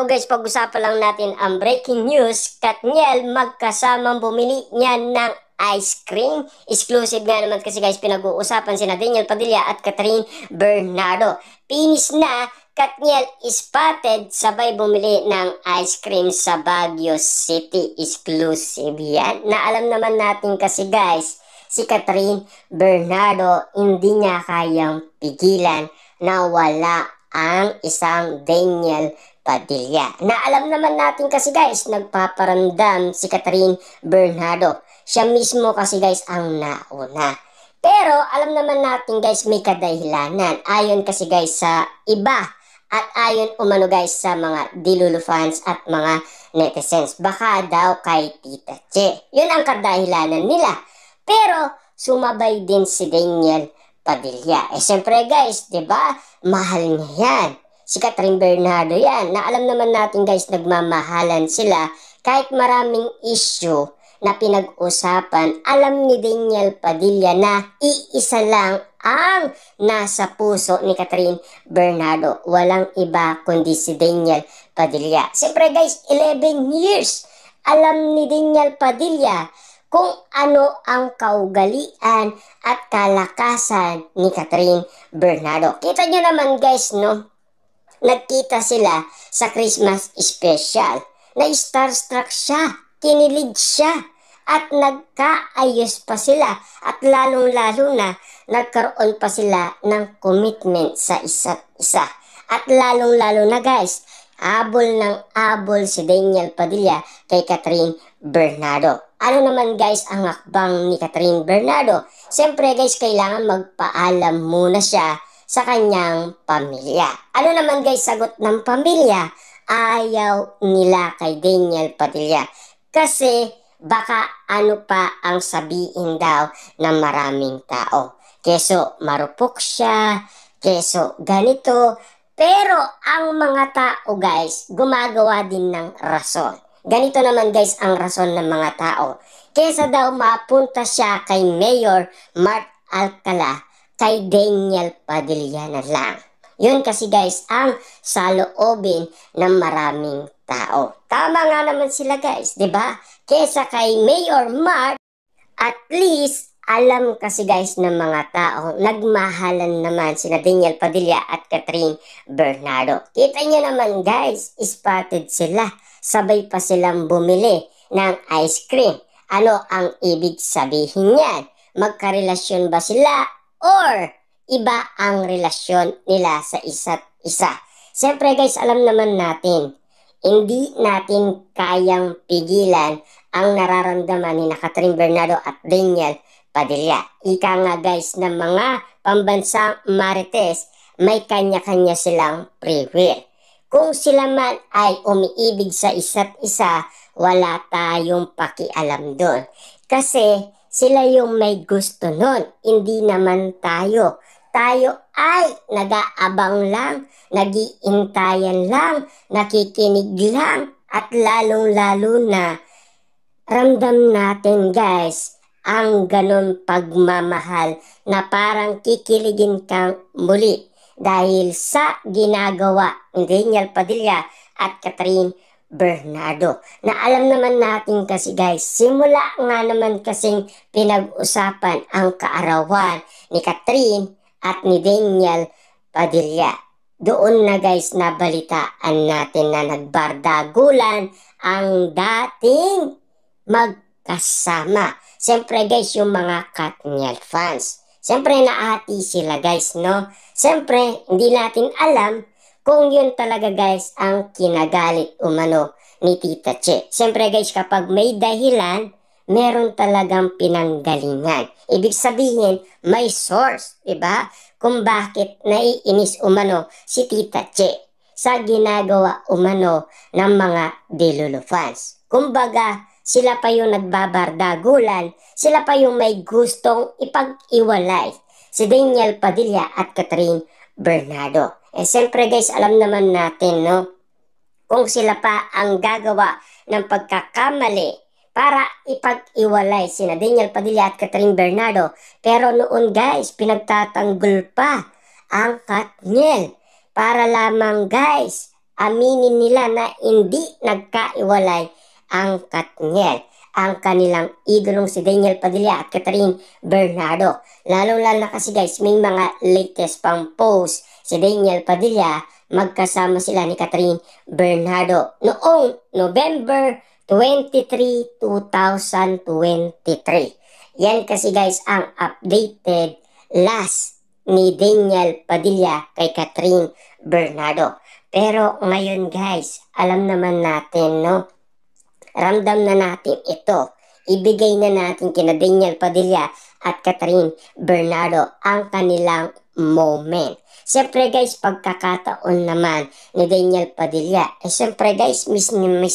araw guys, pag-usapan lang natin ang breaking news. Katniel magkasamang bumili niyan ng ice cream. Exclusive nga naman kasi guys, pinag-uusapan sina Daniel Padilla at Catherine Bernardo. Finish na, Katniel spotted sabay bumili ng ice cream sa Baguio City. Exclusive yan. Na alam naman natin kasi guys, si Catherine Bernardo hindi niya kayang pigilan na wala ang isang Daniel Padilla. Na alam naman natin kasi guys, nagpaparamdam si Catherine Bernardo. Siya mismo kasi guys ang nauna. Pero alam naman natin guys, may kadahilanan. Ayon kasi guys sa iba at ayon umano guys sa mga Dilulu fans at mga netizens. Baka daw kay Tita Che. Yun ang kadahilanan nila. Pero sumabay din si Daniel Padilla. Siyempre guys, 'di ba? Mahal niya yan. Si Catherine Bernardo yan. Na alam naman natin guys, nagmamahalan sila. Kahit maraming issue na pinag-usapan, alam ni Daniel Padilla na iisa lang ang nasa puso ni Catherine Bernardo. Walang iba kundi si Daniel Padilla. Siyempre guys, 11 years. Alam ni Daniel Padilla kung ano ang kaugalian at kalakasan ni Catherine Bernardo. Kita nyo naman guys, no? Nagkita sila sa Christmas special. Na-starstruck siya, kinilig siya, at nagkaayos pa sila. At lalong-lalo na, nagkaroon pa sila ng commitment sa isa't isa. At lalong-lalo na guys, abol ng abol si Daniel Padilla kay Catherine Bernardo. Ano naman guys ang hakbang ni Catherine Bernardo? Siyempre guys, kailangan magpaalam muna siya sa kanyang pamilya. Ano naman guys sagot ng pamilya? Ayaw nila kay Daniel Padilla. Kasi baka ano pa ang sabihin daw ng maraming tao. Keso marupok siya, keso ganito. Pero ang mga tao guys, gumagawa din ng rason. Ganito naman guys ang rason ng mga tao. Kesa daw mapunta siya kay Mayor Mark Alcala, kay Daniel Padilla na lang. Yun kasi guys ang saloobin ng maraming tao. Tama nga naman sila guys, 'di ba? Kesa kay Mayor Mark, at least alam kasi guys ng mga tao, nagmahalan naman sina Daniel Padilla at Catherine Bernardo. Kita niyo naman guys, spotted sila. Sabay pa silang bumili ng ice cream. Ano ang ibig sabihin niyan? Magkarelasyon ba sila? Or iba ang relasyon nila sa isa't isa? Siyempre guys, alam naman natin, hindi natin kayang pigilan ang nararamdaman ni Catherine Bernardo at Daniel Padilla. Ika nga guys ng mga pambansang marites, may kanya-kanya silang free will. Kung sila man ay umiibig sa isa't isa, wala tayong pakialam doon. Kasi sila yung may gusto nun, hindi naman tayo. Tayo ay nag-aabang lang, nag-iintayan lang, nakikinig lang, at lalong-lalo na ramdam natin guys ang ganun pagmamahal na parang kikiligin kang muli dahil sa ginagawa ni Daniel Padilla at Catherine Bernardo. Na alam naman natin kasi guys, simula nga naman kasing pinag-usapan ang kaarawan ni Catherine at ni Daniel Padilla. Doon na guys nabalitaan natin na nagbardagulan ang dating magkasama. Siyempre guys, yung mga Katniel fans. Siyempre naati sila guys, no? Siyempre, hindi natin alam kung yun talaga guys ang kinagalit umano ni Tita Che. Siyempre guys, kapag may dahilan, meron talagang pinanggalingan. Ibig sabihin, may source, diba? Kung bakit naiinis umano si Tita Che sa ginagawa umano ng mga Dilulu fans. Kumbaga, sila pa yung nagbabardagulan, sila pa yung may gustong ipag-iwalay si Daniel Padilla at Catherine Bernardo. Siyempre guys, alam naman natin, no? Kung sila pa ang gagawa ng pagkakamali para ipag-iwalay sina Daniel Padilla at Catherine Bernardo. Pero noon guys, pinagtatanggol pa ang Katniel para lamang guys aminin nila na hindi nagkaiwalay ang Katniel, ang kanilang idolong si Daniel Padilla at Catherine Bernardo. Lalo-lalo na kasi guys, may mga latest pang post si Daniel Padilla, magkasama sila ni Catherine Bernardo noong November 23, 2023. Yan kasi guys ang updated last ni Daniel Padilla kay Catherine Bernardo. Pero ngayon guys, alam naman natin, no? Ramdam na natin ito. Ibigay na natin kina Daniel Padilla at Catherine Bernardo ang kanilang moment. Siyempre guys, pagkakataon naman ni Daniel Padilla, siyempre guys, miss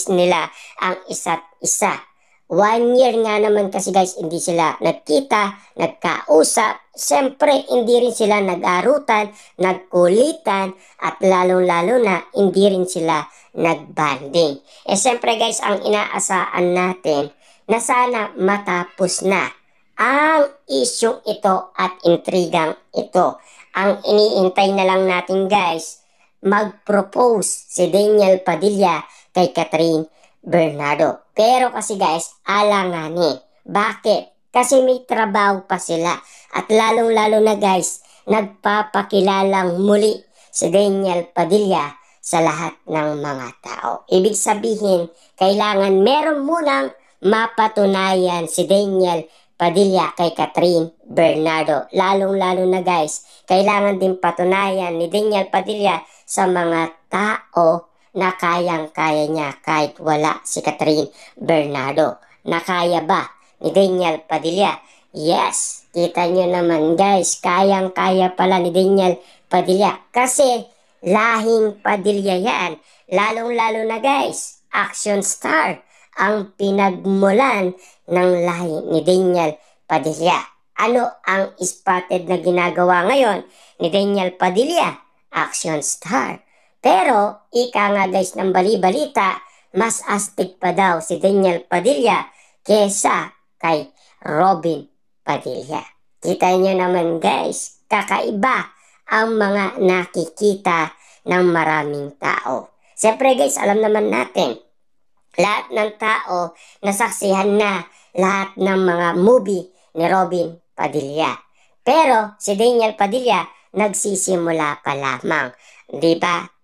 nila ang isa't isa. 1 year nga naman kasi guys, hindi sila nagkita, nagkausap. Siyempre, hindi rin sila nag-arutan, nagkulitan, at lalong-lalo na, hindi rin sila nagbanding. Siyempre guys, ang inaasaan natin na sana matapos na ang isyong ito at intrigang ito. Ang iniintay na lang natin guys, mag-propose si Daniel Padilla kay Catherine Bernardo. Pero kasi guys, alanganin. Bakit? Kasi may trabaho pa sila. At lalong-lalo na guys, nagpapakilalang muli si Daniel Padilla sa lahat ng mga tao. Ibig sabihin, kailangan meron munang mapatunayan si Daniel Padilla kay Catherine Bernardo. Lalong-lalo na guys, kailangan din patunayan ni Daniel Padilla sa mga tao na kayang-kaya niya kahit wala si Catherine Bernardo. Nakaya ba ni Daniel Padilla? Yes, kita nyo naman guys, kayang-kaya pala ni Daniel Padilla kasi lahing Padilla yan. Lalong-lalo na guys, action star ang pinagmulan ng lahi ni Daniel Padilla. Ano ang spotted na ginagawa ngayon ni Daniel Padilla? Action star. Pero, ika nga guys ng bali-balita, mas astig pa daw si Daniel Padilla kesa kay Robin Padilla. Kita nyo naman guys, kakaiba ang mga nakikita ng maraming tao. Siyempre guys, alam naman natin, lahat ng tao nasaksihan na lahat ng mga movie ni Robin Padilla. Pero si Daniel Padilla nagsisimula pa lamang. Diba?